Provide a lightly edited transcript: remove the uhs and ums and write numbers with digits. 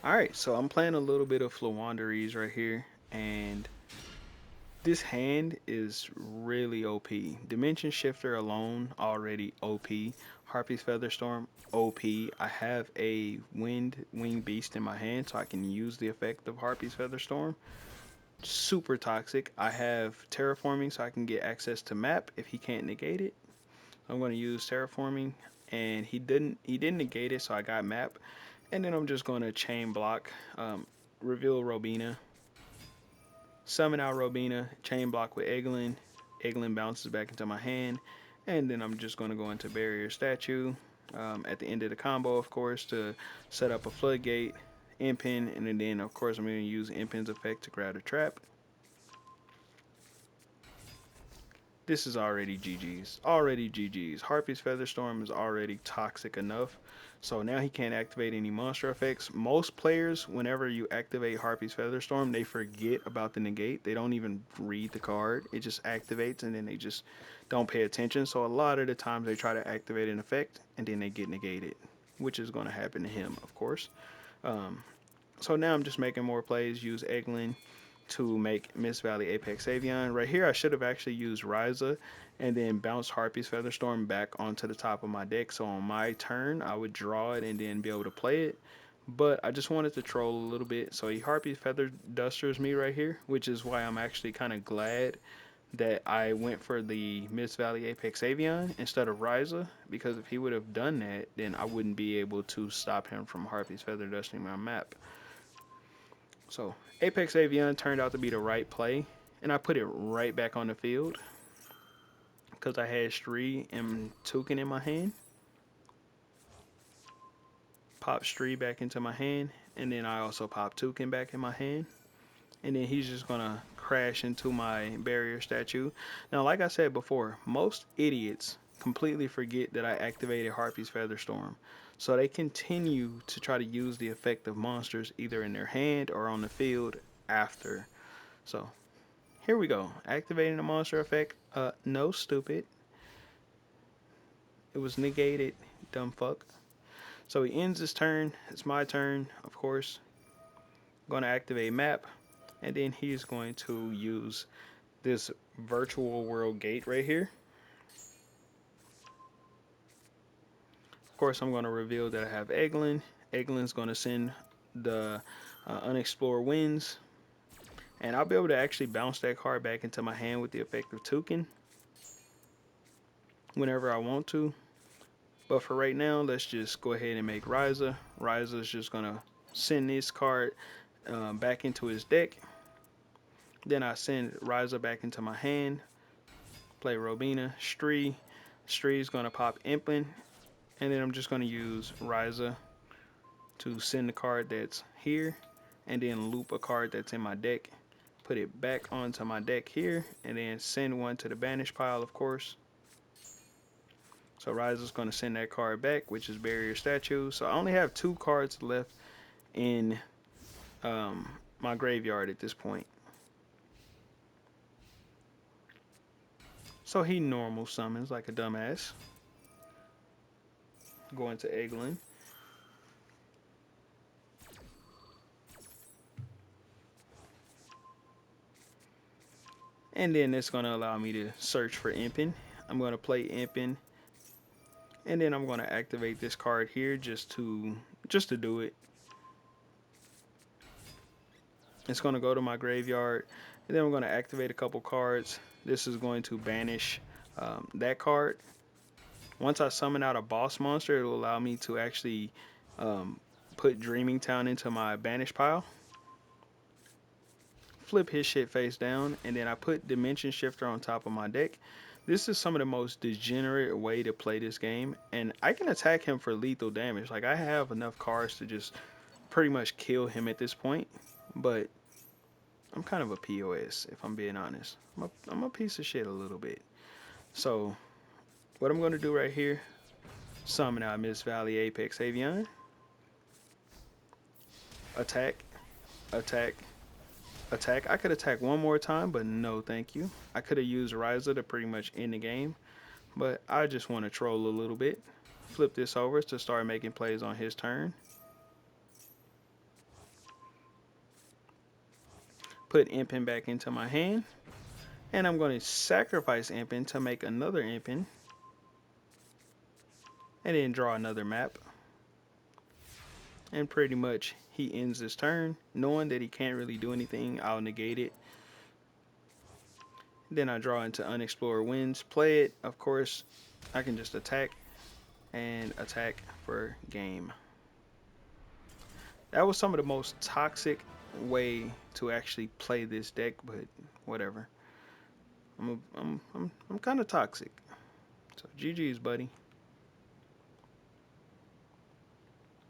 Alright, so I'm playing a little bit of Floowandereeze right here, and this hand is really OP. Dimension Shifter alone already OP. Harpy's Featherstorm OP. I have a Wind Wing Beast in my hand, so I can use the effect of Harpy's Featherstorm. Super toxic. I have Terraforming, so I can get access to map if he can't negate it. I'm going to use Terraforming, and he didn't negate it, so I got map. And then I'm just going to chain block, reveal Robina, summon out Robina, chain block with Eglin. Eglin bounces back into my hand, and then I'm just going to go into Barrier Statue at the end of the combo, of course, to set up a floodgate, impin, and then of course I'm going to use impin's effect to grab the trap. This is already GG's. Already GG's. Harpy's Featherstorm is already toxic enough. So now he can't activate any monster effects. Most players, whenever you activate Harpy's Featherstorm, they forget about the negate. They don't even read the card. It just activates and then they just don't pay attention. So a lot of the times they try to activate an effect and then they get negated, which is going to happen to him, of course. Um, so now I'm just making more plays, use Eglin to make Mist Valley Apex Avian. Right here, I should have actually used Ryza and then bounced Harpy's Featherstorm back onto the top of my deck. So on my turn, I would draw it and then be able to play it. But I just wanted to troll a little bit. So he Harpy Feather Dusters me right here, which is why I'm actually kind of glad that I went for the Mist Valley Apex Avian instead of Ryza. Because if he would have done that, then I wouldn't be able to stop him from Harpy's Feather Dusting my map. So Apex Avian turned out to be the right play, and I put it right back on the field because I had Stree and Toucan in my hand. Pop Stree back into my hand, and then I also pop Toucan back in my hand. And then he's just gonna crash into my barrier statue. Now, like I said before, most idiots completely forget that I activated Harpy's Featherstorm. So they continue to try to use the effect of monsters either in their hand or on the field after. So here we go. Activating the monster effect. No, stupid. It was negated, dumb fuck. So he ends his turn. It's my turn, of course. I'm going to activate map. And then he's going to use this virtual world gate right here. Of course, I'm going to reveal that I have Eglin. Eglin's going to send the unexplored winds. And I'll be able to actually bounce that card back into my hand with the effect of Toucan whenever I want to. But for right now, let's just go ahead and make Ryza. Ryza's just going to send this card back into his deck. Then I send Ryza back into my hand. Play Robina. Stree. Stree's going to pop Impin. And then I'm just going to use Ryza to send the card that's here. And then loop a card that's in my deck. Put it back onto my deck here. And then send one to the banish pile, of course. So Ryza's going to send that card back, which is Barrier Statue. So I only have 2 cards left in my graveyard at this point. So he normal summons like a dumbass. Going to Eglin. And then it's going to allow me to search for Impin. I'm going to play Impin. And then I'm going to activate this card here just to do it. It's going to go to my graveyard. And then I'm going to activate a couple cards. This is going to banish that card. Once I summon out a boss monster, it will allow me to actually put Dreaming Town into my banish pile. Flip his shit face down, and then I put Dimension Shifter on top of my deck. This is some of the most degenerate way to play this game, and I can attack him for lethal damage. Like, I have enough cards to just pretty much kill him at this point, but I'm kind of a POS, if I'm being honest. I'm a piece of shit a little bit. So, what I'm going to do right here, summon out Mist Valley Apex Avian. Attack, attack, attack. I could attack one more time, but no thank you. I could have used Ryza to pretty much end the game, but I just want to troll a little bit. Flip this over to start making plays on his turn. put Impin back into my hand. And I'm going to sacrifice Impin to make another Impin. And then draw another map. And pretty much he ends his turn. Knowing that he can't really do anything, I'll negate it. Then I draw into Unexplored Winds. Play it. Of course, I can just attack and attack for game. That was some of the most toxic way to actually play this deck, but whatever. I'm kind of toxic. So GG's, buddy.